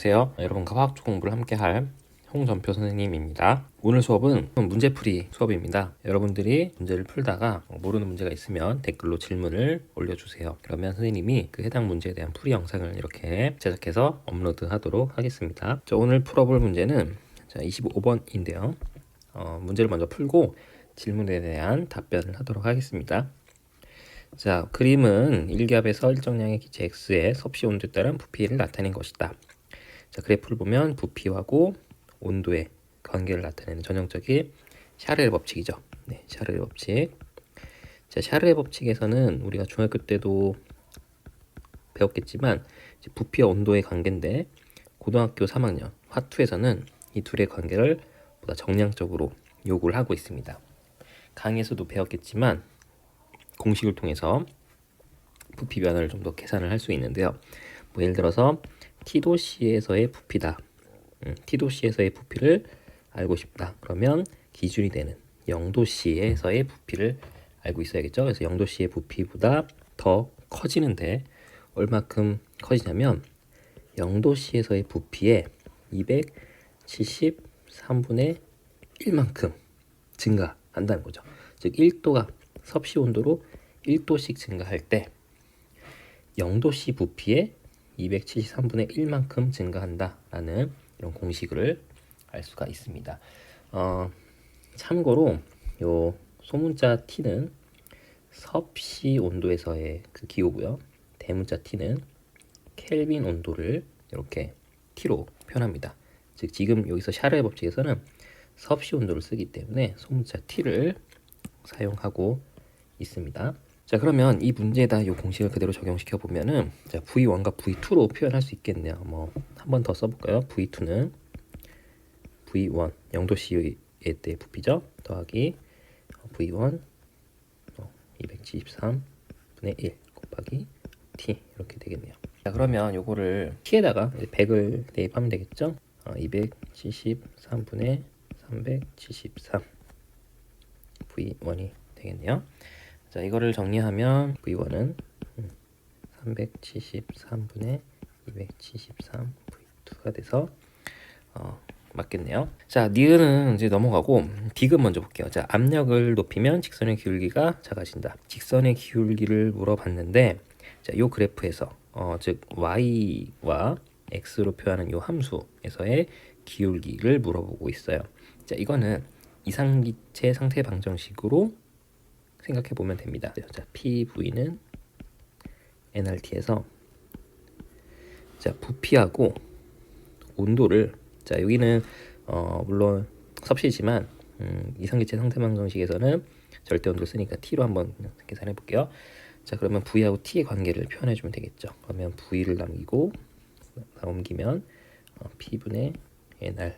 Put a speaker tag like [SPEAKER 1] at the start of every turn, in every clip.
[SPEAKER 1] 안녕하세요. 여러분과 화학적 공부를 함께 할 홍전표 선생님입니다. 오늘 수업은 문제풀이 수업입니다. 여러분들이 문제를 풀다가 모르는 문제가 있으면 댓글로 질문을 올려주세요. 그러면 선생님이 그 해당 문제에 대한 풀이 영상을 이렇게 제작해서 업로드하도록 하겠습니다. 자, 오늘 풀어볼 문제는 25번인데요. 문제를 먼저 풀고 질문에 대한 답변을 하도록 하겠습니다. 자, 그림은 일기압에서 일정량의 기체 X의 섭씨 온도에 따른 부피를 나타낸 것이다. 자, 그래프를 보면 부피하고 온도의 관계를 나타내는 전형적인 샤르의 법칙이죠. 네, 샤르의 법칙. 자, 샤르의 법칙에서는 우리가 중학교 때도 배웠겠지만 이제 부피와 온도의 관계인데 고등학교 3학년 화투에서는 이 둘의 관계를 보다 정량적으로 요구를 하고 있습니다. 강의에서도 배웠겠지만 공식을 통해서 부피 변화를 좀 더 계산을 할 수 있는데요. 뭐 예를 들어서 T도씨에서의 부피다. T도씨에서의 부피를 알고 싶다. 그러면 기준이 되는 0도씨에서의 부피를 알고 있어야겠죠. 그래서 0도씨의 부피보다 더 커지는데 얼마큼 커지냐면 0도씨에서의 부피에 273분의 1만큼 증가한다는 거죠. 즉 1도가 섭씨 온도로 1도씩 증가할 때 0도씨 부피에 273분의 1만큼 증가한다라는 이런 공식을 알 수가 있습니다. 참고로 요 소문자 T는 섭씨 온도에서의 그 기호고요. 대문자 T는 켈빈 온도를 이렇게 T로 표현합니다. 즉 지금 여기서 샤르의 법칙에서는 섭씨 온도를 쓰기 때문에 소문자 T를 사용하고 있습니다. 자, 그러면 이 문제에다 이 공식을 그대로 적용시켜 보면은 자, V1과 V2로 표현할 수 있겠네요. 뭐 한 번 더 써볼까요? V2는 V1 0도씨의 때 부피죠. 더하기 V1 273분의 1 곱하기 T 이렇게 되겠네요. 자, 그러면 요거를 T에다가 100을 대입하면 되겠죠. 273분의 373 V1이 되겠네요. 자, 이거를 정리하면 V1은 373분의 273 V2가 돼서 맞겠네요. 자, 니은은 이제 넘어가고 디귿 먼저 볼게요. 자, 압력을 높이면 직선의 기울기가 작아진다. 직선의 기울기를 물어봤는데 자, 요 그래프에서 즉 y와 x로 표하는 요 함수에서의 기울기를 물어보고 있어요. 자, 이거는 이상기체 상태 방정식으로 생각해 보면 됩니다. 자, PV는 nRT에서 자, 부피하고 온도를 자, 여기는 물론 섭씨지만 이상기체 상태 방정식에서는 절대 온도를 쓰니까 T로 한번 계산해 볼게요. 자, 그러면 V하고 T의 관계를 표현해 주면 되겠죠. 그러면 V를 남기고 옮기면 P분의 nR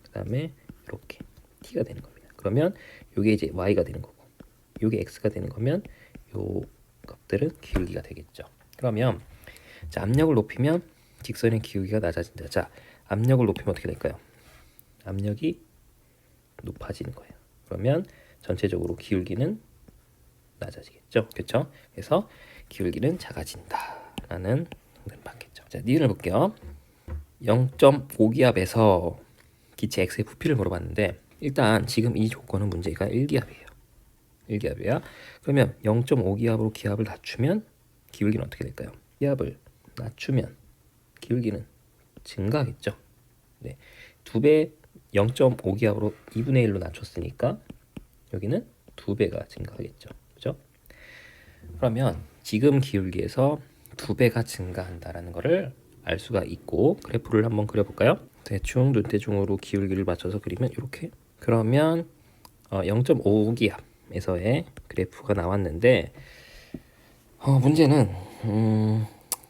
[SPEAKER 1] 그 다음에 이렇게 T가 되는 겁니다. 그러면 이게 이제 Y가 되는 거고 이게 X가 되는 거면 요 값들은 기울기가 되겠죠. 그러면 자, 압력을 높이면 직선의 기울기가 낮아진다. 자, 압력을 높이면 어떻게 될까요? 압력이 높아지는 거예요. 그러면 전체적으로 기울기는 낮아지겠죠. 그렇죠? 그래서 기울기는 작아진다라는 정답을 받겠죠. 자, 니은을 볼게요. 0.5기압에서 기체 X의 부피를 물어봤는데 일단 지금 이 조건은 문제가 1기압이에요. 1기압이야. 그러면 0.5기압으로 기압을 낮추면 기울기는 어떻게 될까요? 기압을 낮추면 기울기는 증가하겠죠. 네, 2배 0.5기압으로 2분의 1로 낮췄으니까 여기는 2배가 증가하겠죠. 그죠? 그러면 지금 기울기에서 2배가 증가한다라는 것을 알 수가 있고 그래프를 한번 그려볼까요? 대충 눈대중으로 기울기를 맞춰서 그리면 이렇게 그러면 0.5기압에서의 그래프가 나왔는데 문제는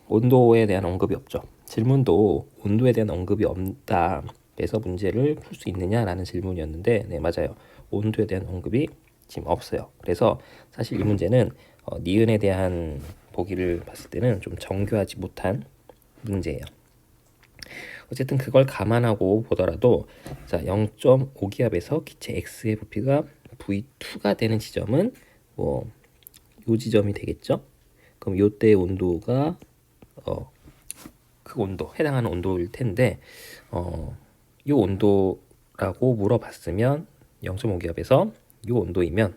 [SPEAKER 1] 온도에 대한 언급이 없죠. 질문도 온도에 대한 언급이 없다. 그래서 문제를 풀 수 있느냐라는 질문이었는데 네, 맞아요. 온도에 대한 언급이 지금 없어요. 그래서 사실 이 문제는 니은에 대한 보기를 봤을 때는 좀 정교하지 못한 문제예요. 어쨌든 그걸 감안하고 보더라도 자, 0.5기압에서 기체 X의 부피가 V2가 되는 지점은 뭐 요 지점이 되겠죠. 그럼 요때의 온도가 그 온도, 해당하는 온도일 텐데 이 온도라고 물어봤으면 0.5기압에서 이 온도이면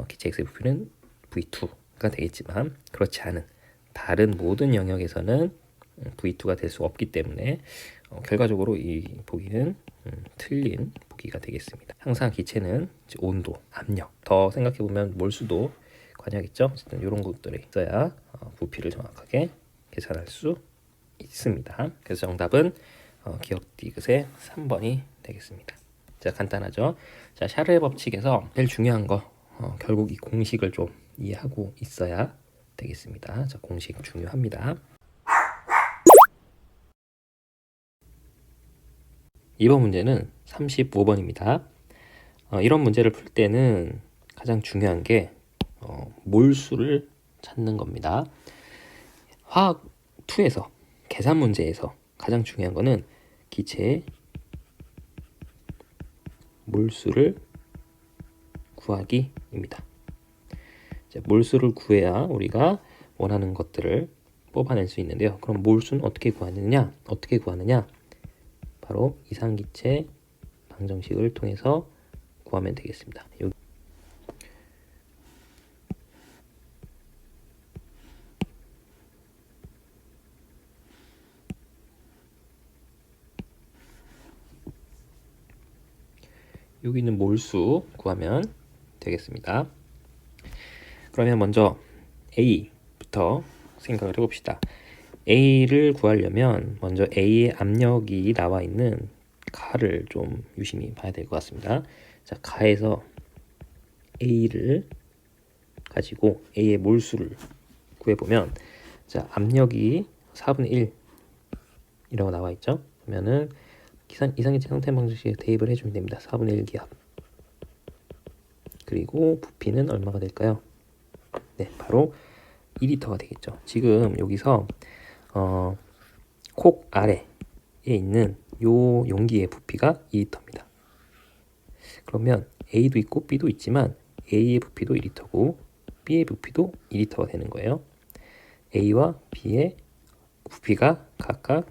[SPEAKER 1] 기체 X의 부피는 V2가 되겠지만 그렇지 않은 다른 모든 영역에서는 V2가 될 수 없기 때문에 결과적으로 이 보기는 틀린 보기가 되겠습니다. 항상 기체는 온도, 압력, 더 생각해보면 몰수도 관여하겠죠. 어쨌든 이런 것들이 있어야 부피를 정확하게 계산할 수 있습니다. 그래서 정답은 기억 디귿의 3번이 되겠습니다. 자, 간단하죠. 자, 샤르의 법칙에서 제일 중요한 거 결국 이 공식을 좀 이해하고 있어야 되겠습니다. 자, 공식 중요합니다. 이번 문제는 35번입니다. 이런 문제를 풀 때는 가장 중요한 게 몰수를 찾는 겁니다. 화학 2에서 계산 문제에서 가장 중요한 거는 기체의 몰수를 구하기입니다. 자, 몰수를 구해야 우리가 원하는 것들을 뽑아낼 수 있는데요. 그럼 몰수는 어떻게 구하느냐? 바로 이상기체 방정식을 통해서 구하면 되겠습니다. 여기 있는 몰수 구하면 되겠습니다. 그러면 먼저 A부터 생각을 해봅시다. A를 구하려면 먼저 A의 압력이 나와 있는 가를 좀 유심히 봐야 될 것 같습니다. 자, 가에서 A를 가지고 A의 몰수를 구해보면, 자, 압력이 4분의 1이라고 나와 있죠. 그러면은 이상기체 상태 방정식에 대입을 해주면 됩니다. 4분의 1 기압. 그리고 부피는 얼마가 될까요? 네, 바로 2리터가 되겠죠. 지금 여기서 콕 아래에 있는 요 용기의 부피가 2리터입니다. 그러면 A도 있고 B도 있지만 A의 부피도 2리터고 B의 부피도 2리터가 되는 거예요. A와 B의 부피가 각각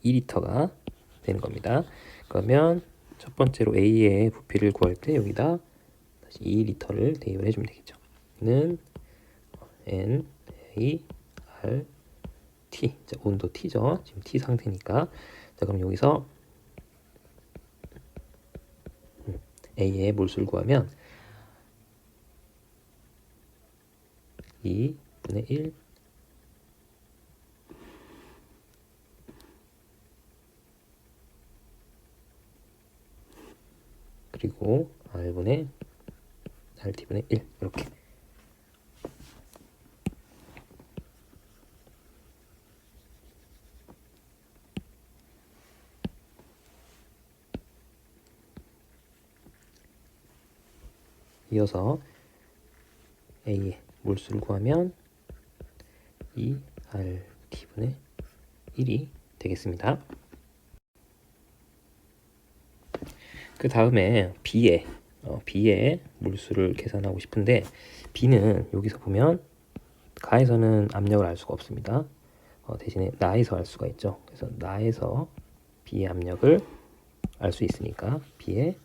[SPEAKER 1] 2리터가 되는 겁니다. 그러면 첫 번째로 A의 부피를 구할 때 여기다 다시 2리터를 대입을 해주면 되겠죠. 는 N, A, R, T. 자, 온도 T죠. 지금 T 상태니까. 자, 그럼 여기서 A의 몰수를 구하면 2분의 1 그리고 R분의 RT분의 1 이렇게. 이어서 A의 몰수를 구하면 2RT분의 1이 되겠습니다. 그 다음에 B의 몰수를 계산하고 싶은데, B는 여기서 보면 가에서는 압력을 알 수가 없습니다. 대신에 나에서 알 수가 있죠. 그래서 나에서 B의 압력을 알 수 있으니까 B의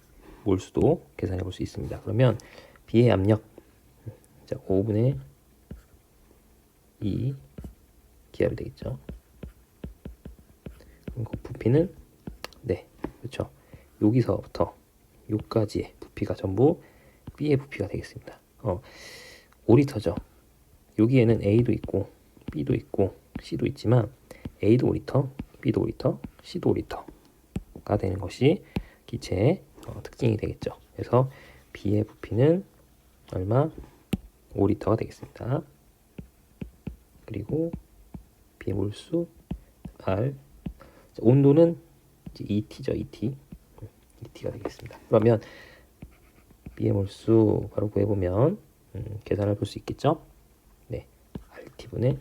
[SPEAKER 1] 몰수도 계산해 볼 수 있습니다. 그러면 B의 압력, 자, 5분의 2 기압이 되겠죠. 그리고 부피는, 네, 그렇죠. 여기서부터 여기까지의 부피가 전부 B의 부피가 되겠습니다. 5리터죠. 여기에는 A도 있고 B도 있고 C도 있지만 A도 5리터, B도 5리터, C도 5리터가 되는 것이 기체의 특징이 되겠죠. 그래서 B의 부피는 얼마? 5리터가 되겠습니다. 그리고 B의 몰수 R, 온도는 이제 ET죠. ET가 되겠습니다. 그러면 B의 몰수 바로 구해보면 계산을 볼 수 있겠죠. 네, RT분의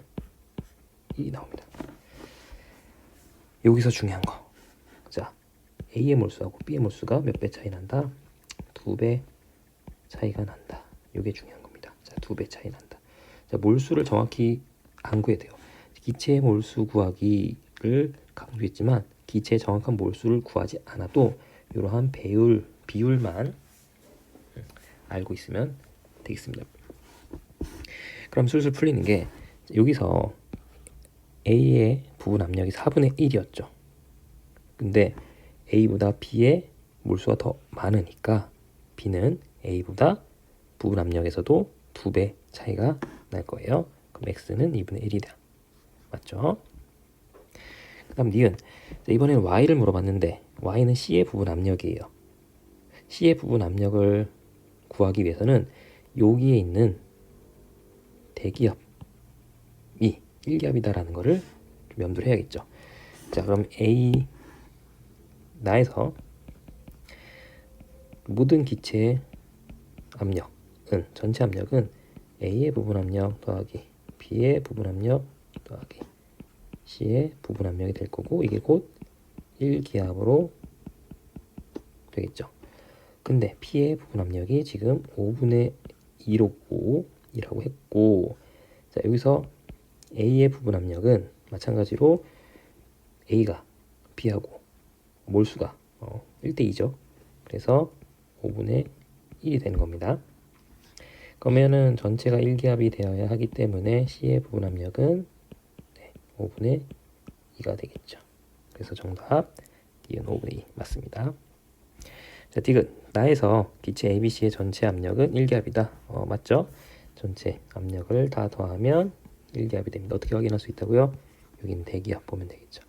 [SPEAKER 1] 2 나옵니다. 여기서 중요한 거, 자, A의 몰수하고 B의 몰수가 몇 배 차이 난다? 2배 차이가 난다. 이게 중요한 겁니다. 자, 2배 차이 난다. 자, 몰수를 정확히 안 구해야 돼요. 기체의 몰수 구하기를 강조했지만 기체의 정확한 몰수를 구하지 않아도 이러한 비율만 알고 있으면 되겠습니다. 그럼 술술 풀리는 게 여기서 A의 부분 압력이 4분의 1이었죠. 근데 A보다 B의 몰수가 더 많으니까 B는 A보다 부분 압력에서도 2배 차이가 날 거예요. 그럼 X는 2분의 1이다. 맞죠? 그 다음 니은. 이번에는 Y를 물어봤는데 Y는 C의 부분 압력이에요. C의 부분 압력을 구하기 위해서는 여기에 있는 대기압이 1기압이다라는 거를 좀 염두를 해야겠죠. 자, 그럼 나에서 모든 기체의 압력은, 전체 압력은 A의 부분 압력 더하기 B의 부분 압력 더하기 C의 부분 압력이 될 거고, 이게 곧 1기압으로 되겠죠. 근데 P의 부분 압력이 지금 5분의 155이라고 했고, 자, 여기서 A의 부분 압력은 마찬가지로 A가 B하고 몰수가 1대2죠. 그래서 5분의 1이 되는 겁니다. 그러면은 전체가 1기압이 되어야 하기 때문에 C의 부분 압력은 5분의 2가 되겠죠. 그래서 정답 D은 5분의 2 맞습니다. 자, 디귿. 나에서 기체 ABC의 전체 압력은 1기압이다. 맞죠? 전체 압력을 다 더하면 1기압이 됩니다. 어떻게 확인할 수 있다고요? 여기는 대기압 보면 되겠죠.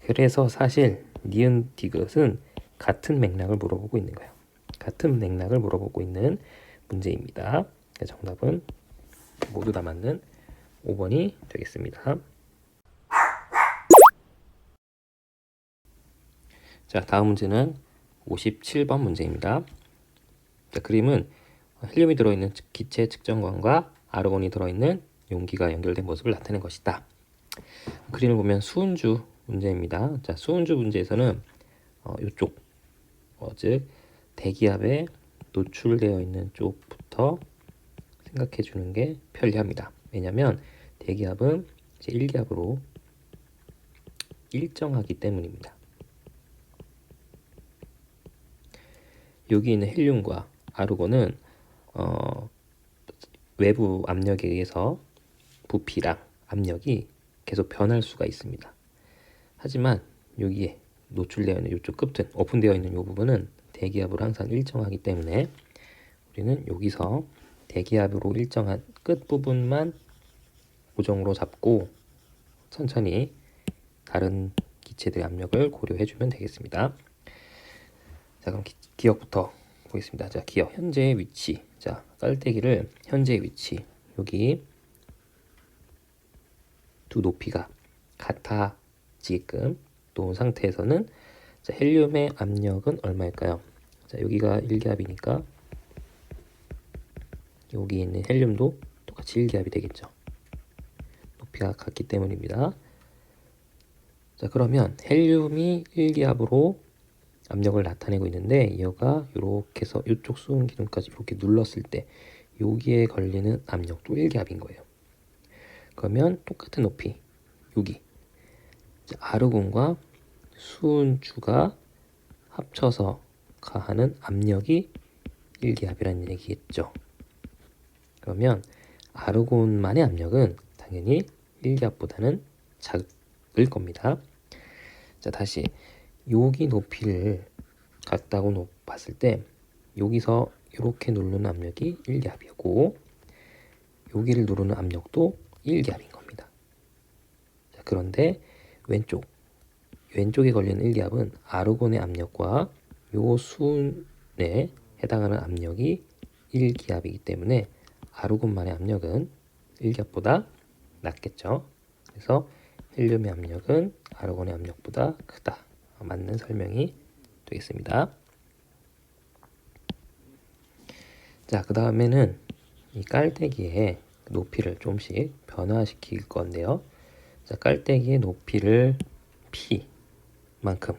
[SPEAKER 1] 그래서 사실 니은 디귿은 같은 맥락을 물어보고 있는 거예요. 같은 맥락을 물어보고 있는 문제입니다. 정답은 모두 다 맞는 5번이 되겠습니다. 자, 다음 문제는 57번 문제입니다. 자, 그림은 헬륨이 들어있는 기체 측정관과 아르곤이 들어있는 용기가 연결된 모습을 나타낸 것이다. 그림을 보면 수은주 문제입니다. 자, 수은주 문제에서는 이쪽 즉 대기압에 노출되어 있는 쪽부터 생각해 주는 게 편리합니다. 왜냐하면 대기압은 이제 1기압으로 일정하기 때문입니다. 여기 있는 헬륨과 아르곤은 외부 압력에 의해서 부피랑 압력이 계속 변할 수가 있습니다. 하지만 여기에 노출되어 있는 이쪽 끝은 오픈되어 있는 이 부분은 대기압으로 항상 일정하기 때문에 우리는 여기서 대기압으로 일정한 끝 부분만 고정으로 잡고 천천히 다른 기체들의 압력을 고려해 주면 되겠습니다. 자, 그럼 기억부터 보겠습니다. 자, 기억 현재의 위치. 자, 깔때기를 현재의 위치 여기 두 높이가 같아지게끔 놓은 상태에서는 자, 헬륨의 압력은 얼마일까요? 자, 여기가 1기압이니까 여기 있는 헬륨도 똑같이 1기압이 되겠죠. 높이가 같기 때문입니다. 자, 그러면 헬륨이 1기압으로 압력을 나타내고 있는데 이어가 이렇게 해서 이쪽 수은 기둥까지 이렇게 눌렀을 때 여기에 걸리는 압력도 1기압인 거예요. 그러면 똑같은 높이 여기 아르곤과 수은주가 합쳐서 가하는 압력이 1기압이라는 얘기겠죠. 그러면 아르곤만의 압력은 당연히 1기압보다는 작을 겁니다. 자, 다시 여기 높이를 같다고 봤을 때 여기서 이렇게 누르는 압력이 1기압이고 여기를 누르는 압력도 1기압인 겁니다. 자, 그런데 왼쪽에 걸리는 1기압은 아르곤의 압력과 요 수은에 해당하는 압력이 1기압이기 때문에 아르곤만의 압력은 1기압보다 낮겠죠. 그래서 헬륨의 압력은 아르곤의 압력보다 크다. 맞는 설명이 되겠습니다. 자, 그 다음에는 이 깔때기의 높이를 조금씩 변화시킬 건데요. 자, 깔때기의 높이를 P만큼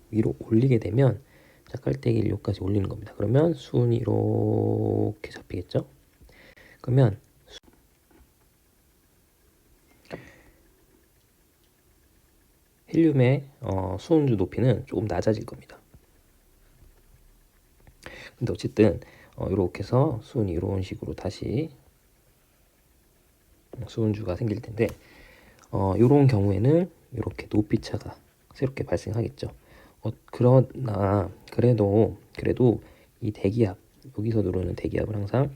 [SPEAKER 1] 위로 올리게 되면 자, 깔때기를 여기까지 올리는 겁니다. 그러면 수은이 이렇게 잡히겠죠? 그러면 헬륨의 수은주 높이는 조금 낮아질 겁니다. 근데 어쨌든 이렇게 해서 수은이 이런 식으로 다시 수은주가 생길 텐데 이런 경우에는 이렇게 높이 차가 새롭게 발생하겠죠. 그러나 그래도 이 대기압, 여기서 누르는 대기압을 항상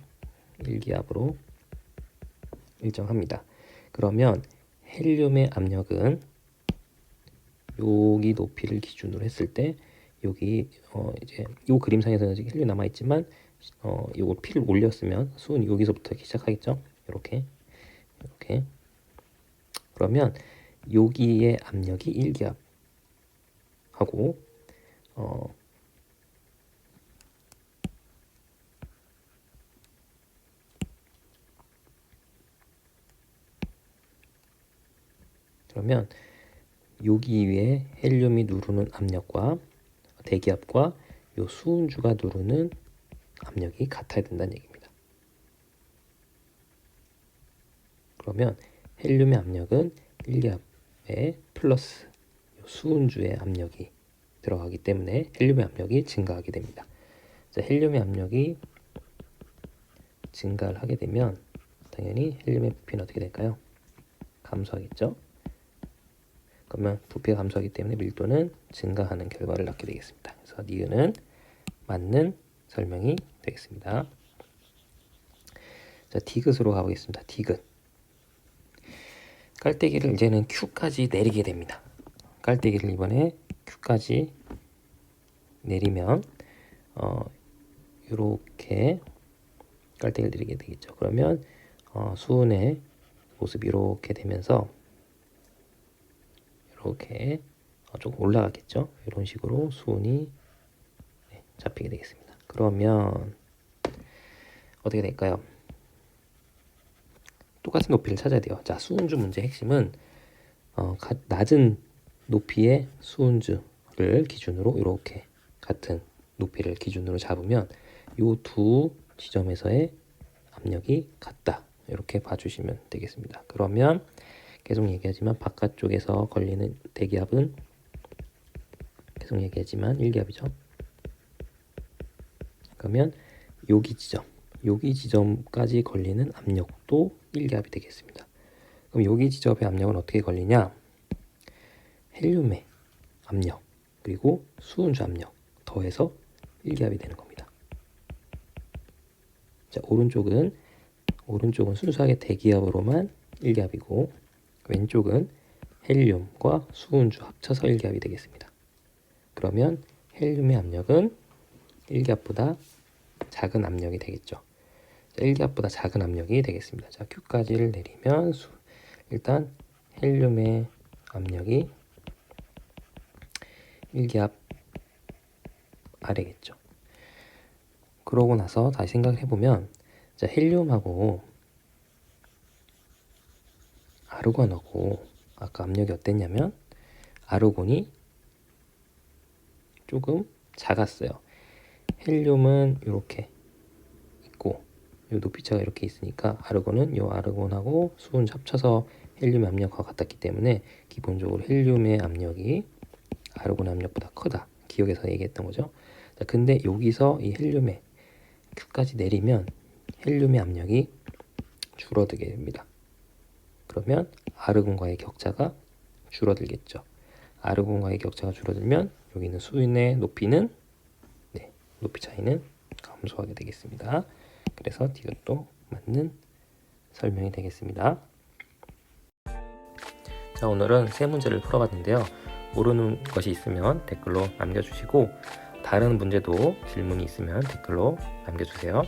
[SPEAKER 1] 1기압으로 일정합니다. 그러면 헬륨의 압력은 여기 높이를 기준으로 했을 때 여기 이제 요 그림상에서는 지금 헬륨 남아 있지만 요거 P를 올렸으면 수은이 여기서부터 시작하겠죠. 이렇게 그러면 여기의 압력이 1기압 하고 그러면 여기 위에 헬륨이 누르는 압력과 대기압과 요 수은주가 누르는 압력이 같아야 된다는 얘기입니다. 그러면 헬륨의 압력은 1기압에 플러스 수은주의 압력이 들어가기 때문에 헬륨의 압력이 증가하게 됩니다. 자, 헬륨의 압력이 증가를 하게 되면 당연히 헬륨의 부피는 어떻게 될까요? 감소하겠죠. 그러면 부피가 감소하기 때문에 밀도는 증가하는 결과를 낳게 되겠습니다. 그래서 니은은 맞는 설명이 되겠습니다. 자, 디귿으로 가보겠습니다. 디귿. 깔때기를 이제는 Q까지 내리게 됩니다. 깔때기를 이번에 Q까지 내리면 이렇게 깔때기를 내리게 되겠죠. 그러면 수은의 모습이 이렇게 되면서 이렇게 조금 올라가겠죠. 이런 식으로 수은이 잡히게 되겠습니다. 그러면 어떻게 될까요? 똑같은 높이를 찾아야 돼요. 자, 수은주 문제 핵심은 낮은 높이의 수은주를 기준으로 이렇게 같은 높이를 기준으로 잡으면 이 두 지점에서의 압력이 같다. 이렇게 봐주시면 되겠습니다. 그러면 계속 얘기하지만 바깥쪽에서 걸리는 대기압은 계속 얘기하지만 1기압이죠. 그러면 여기 지점까지 걸리는 압력도 1기압이 되겠습니다. 그럼 여기 지점의 압력은 어떻게 걸리냐? 헬륨의 압력 그리고 수은주 압력 더해서 1기압이 되는 겁니다. 자, 오른쪽은 순수하게 대기압으로만 1기압이고 왼쪽은 헬륨과 수은주 합쳐서 1기압이 되겠습니다. 그러면 헬륨의 압력은 1기압보다 작은 압력이 되겠죠. 1기압보다 작은 압력이 되겠습니다. 자, Q까지를 내리면 일단 헬륨의 압력이 1기압 아래겠죠. 그러고 나서 다시 생각을 해보면 자, 헬륨하고 아르곤하고 아까 압력이 어땠냐면 아르곤이 조금 작았어요. 헬륨은 이렇게 있고 이 높이차가 이렇게 있으니까 아르곤은 이 아르곤하고 수은 합쳐서 헬륨의 압력과 같았기 때문에 기본적으로 헬륨의 압력이 아르곤 압력보다 크다. 기억에서 얘기했던 거죠. 자, 근데 여기서 이 헬륨의 Q까지 내리면 헬륨의 압력이 줄어들게 됩니다. 그러면 아르곤과의 격차가 줄어들겠죠. 아르곤과의 격차가 줄어들면 여기는 수은의 높이는 높이 차이는 감소하게 되겠습니다. 그래서 이것도 맞는 설명이 되겠습니다. 자, 오늘은 세 문제를 풀어봤는데요. 모르는 것이 있으면 댓글로 남겨주시고 다른 문제도 질문이 있으면 댓글로 남겨주세요.